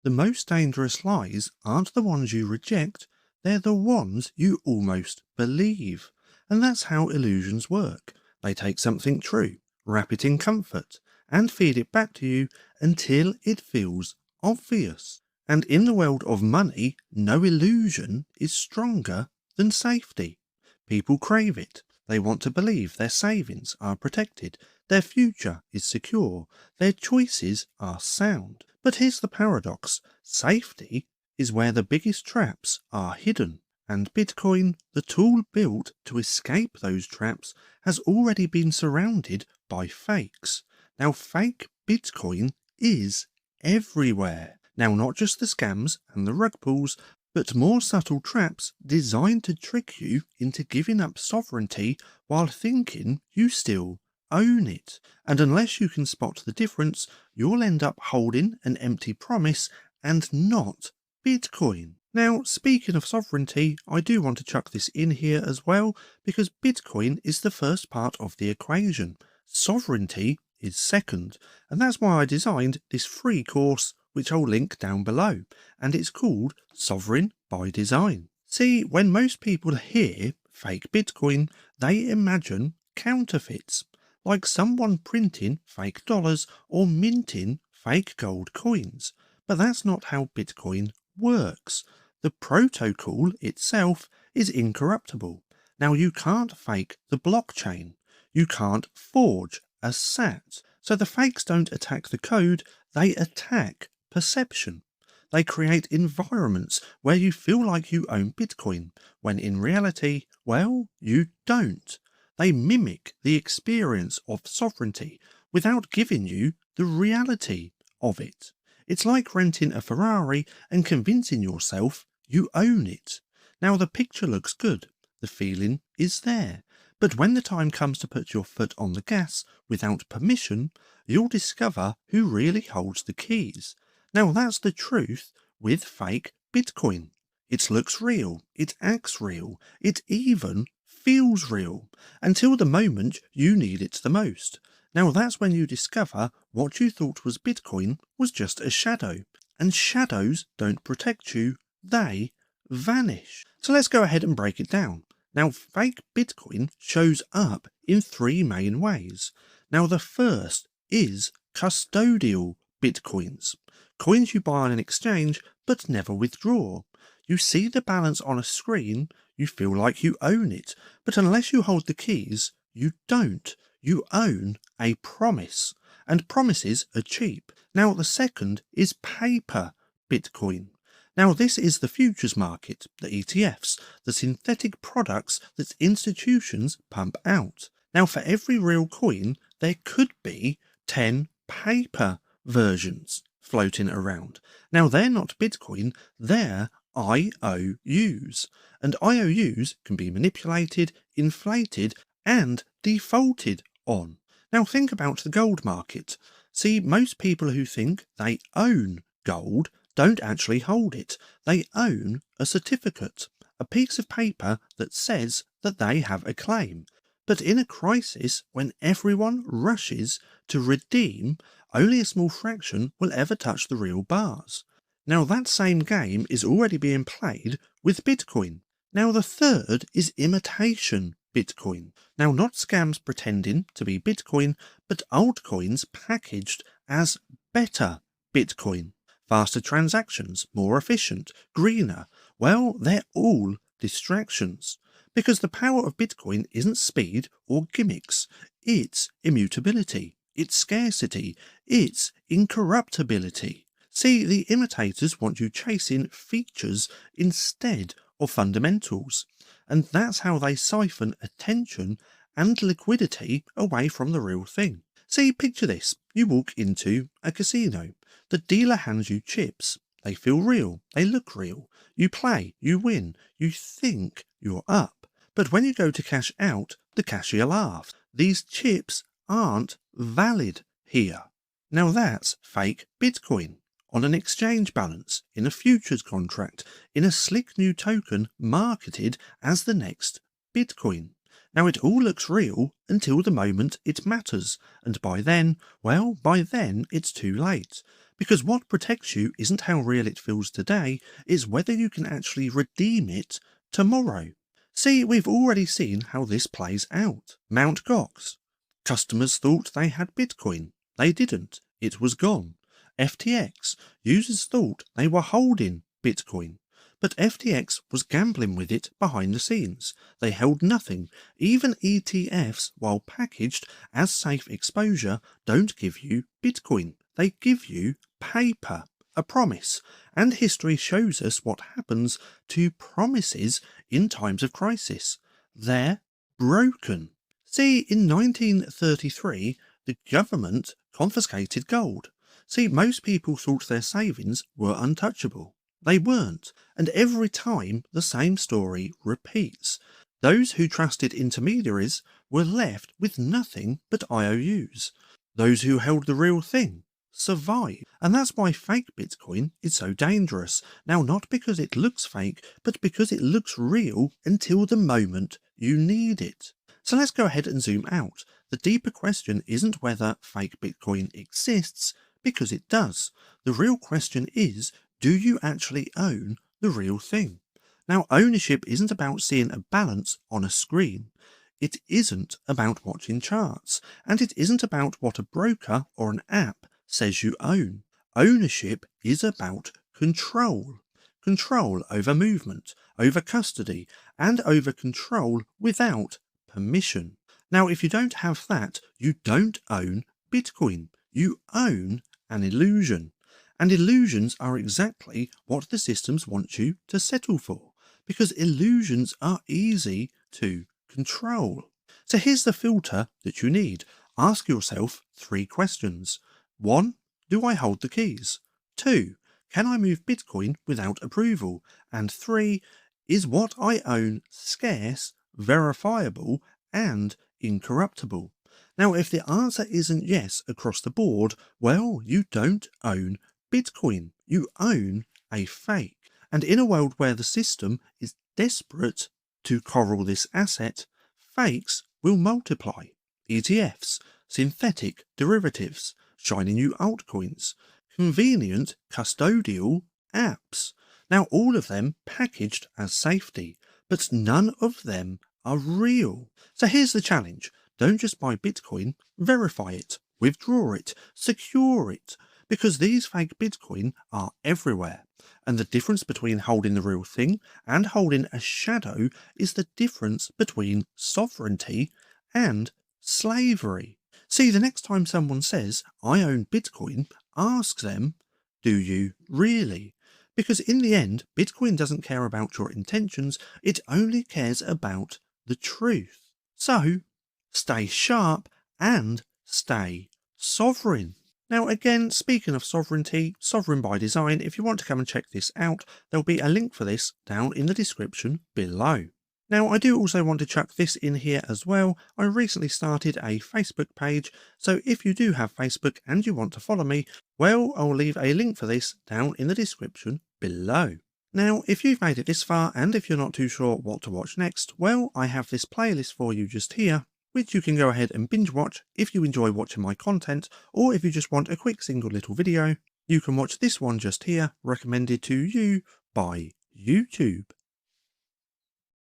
The most dangerous lies aren't the ones you reject, they're the ones you almost believe. And that's how illusions work. They take something true, wrap it in comfort, and feed it back to you until it feels obvious. And in the world of money, no illusion is stronger than safety. People crave it. They want to believe their savings are protected, their future is secure, their choices are sound. But here's the paradox. Safety is where the biggest traps are hidden. And Bitcoin, the tool built to escape those traps, has already been surrounded by fakes. Now, fake Bitcoin is everywhere. Now, not just the scams and the rug pulls, but more subtle traps designed to trick you into giving up sovereignty while thinking you still own it. And unless you can spot the difference, you'll end up holding an empty promise and not Bitcoin. Now, speaking of sovereignty, I do want to chuck this in here as well, because Bitcoin is the first part of the equation. Sovereignty is second, and that's why I designed this free course, which I'll link down below, and it's called Sovereign by Design. See, when most people hear fake Bitcoin, they imagine counterfeits, like someone printing fake dollars or minting fake gold coins. But that's not how Bitcoin works. The protocol itself is incorruptible. Now, you can't fake the blockchain. You can't forge a SAT. So the fakes don't attack the code, they attack perception. They create environments where you feel like you own Bitcoin, when in reality, well, you don't. They mimic the experience of sovereignty without giving you the reality of it. It's like renting a Ferrari and convincing yourself you own it. Now, the picture looks good, the feeling is there, but when the time comes to put your foot on the gas without permission, you'll discover who really holds the keys. Now, that's the truth with fake Bitcoin. It looks real, it acts real, it even feels real, until the moment you need it the most. Now, that's when you discover what you thought was Bitcoin was just a shadow, and shadows don't protect you, they vanish. So let's go ahead and break it down. Now, fake Bitcoin shows up in three main ways. Now, the first is custodial Bitcoins. Coins you buy on an exchange but never withdraw. You see the balance on a screen, you feel like you own it, but unless you hold the keys, you don't. You own a promise, and promises are cheap. Now, the second is paper Bitcoin. Now, this is the futures market, the ETFs, the synthetic products that institutions pump out. Now, for every real coin, there could be 10 paper versions floating around. Now, they're not Bitcoin, they're IOUs. And IOUs can be manipulated, inflated, and defaulted on. Now, think about the gold market. See, most people who think they own gold don't actually hold it. They own a certificate, a piece of paper that says that they have a claim. But in a crisis, when everyone rushes to redeem, only a small fraction will ever touch the real bars. Now, that same game is already being played with Bitcoin. Now, the third is imitation Bitcoin. Now, not scams pretending to be Bitcoin, but altcoins packaged as better Bitcoin. Faster transactions, more efficient, greener. Well, they're all distractions. Because the power of Bitcoin isn't speed or gimmicks. It's immutability. It's scarcity. It's incorruptibility. See, the imitators want you chasing features instead of fundamentals. And that's how they siphon attention and liquidity away from the real thing. See, picture this. You walk into a casino. The dealer hands you chips. They feel real. They look real. You play. You win. You think you're up. But when you go to cash out, the cashier laughs. These chips aren't valid here. Now that's fake Bitcoin. On an exchange balance, in a futures contract, in a slick new token marketed as the next Bitcoin. Now, it all looks real until the moment it matters, and by then, well, by then it's too late. Because what protects you isn't how real it feels today, it's whether you can actually redeem it tomorrow. See, we've already seen how this plays out. Mt. Gox. Customers thought they had Bitcoin. They didn't. It was gone. FTX. Users thought they were holding Bitcoin. But FTX was gambling with it behind the scenes. They held nothing. Even ETFs, while packaged as safe exposure, don't give you Bitcoin. They give you paper, a promise. And history shows us what happens to promises in times of crisis. They're broken. See, in 1933, the government confiscated gold. See, most people thought their savings were untouchable. They weren't, and every time the same story repeats. Those who trusted intermediaries were left with nothing but IOUs. Those who held the real thing survived, and that's why fake Bitcoin is so dangerous. Now, not because it looks fake, but because it looks real until the moment you need it. So let's go ahead and zoom out. The deeper question isn't whether fake Bitcoin exists, because it does. The real question is, do you actually own the real thing? Now, ownership isn't about seeing a balance on a screen. It isn't about watching charts, and it isn't about what a broker or an app says you own. Ownership is about control. Control over movement, over custody, and over control without permission. Now, if you don't have that, you don't own Bitcoin. You own an illusion. And illusions are exactly what the systems want you to settle for, because illusions are easy to control. So here's the filter that you need. Ask yourself 3 questions. 1. Do I hold the keys? 2. Can I move Bitcoin without approval? And 3. Is what I own scarce, verifiable, and incorruptible? Now, if the answer isn't yes across the board, well, you don't own Bitcoin. You own a fake. And in a world where the system is desperate to corral this asset, fakes will multiply. ETFs, synthetic derivatives, shiny new altcoins, convenient custodial apps. Now, all of them packaged as safety, but none of them are real. So here's the challenge. Don't just buy Bitcoin, verify it, withdraw it, secure it, because these fake Bitcoin are everywhere. And the difference between holding the real thing and holding a shadow is the difference between sovereignty and slavery. See, the next time someone says, I own Bitcoin, ask them, do you really? Because in the end, Bitcoin doesn't care about your intentions, it only cares about the truth. So, stay sharp and stay sovereign. Now again, speaking of sovereignty, sovereign by design, if you want to come and check this out, there'll be a link for this down in the description below. Now I do also want to chuck this in here as well. I recently started a Facebook page, so if you do have Facebook and you want to follow me, well, I'll leave a link for this down in the description below. Now, if you've made it this far and if you're not too sure what to watch next, well, I have this playlist for you just here, which you can go ahead and binge watch if you enjoy watching my content, or if you just want a quick single little video, you can watch this one just here, recommended to you by YouTube.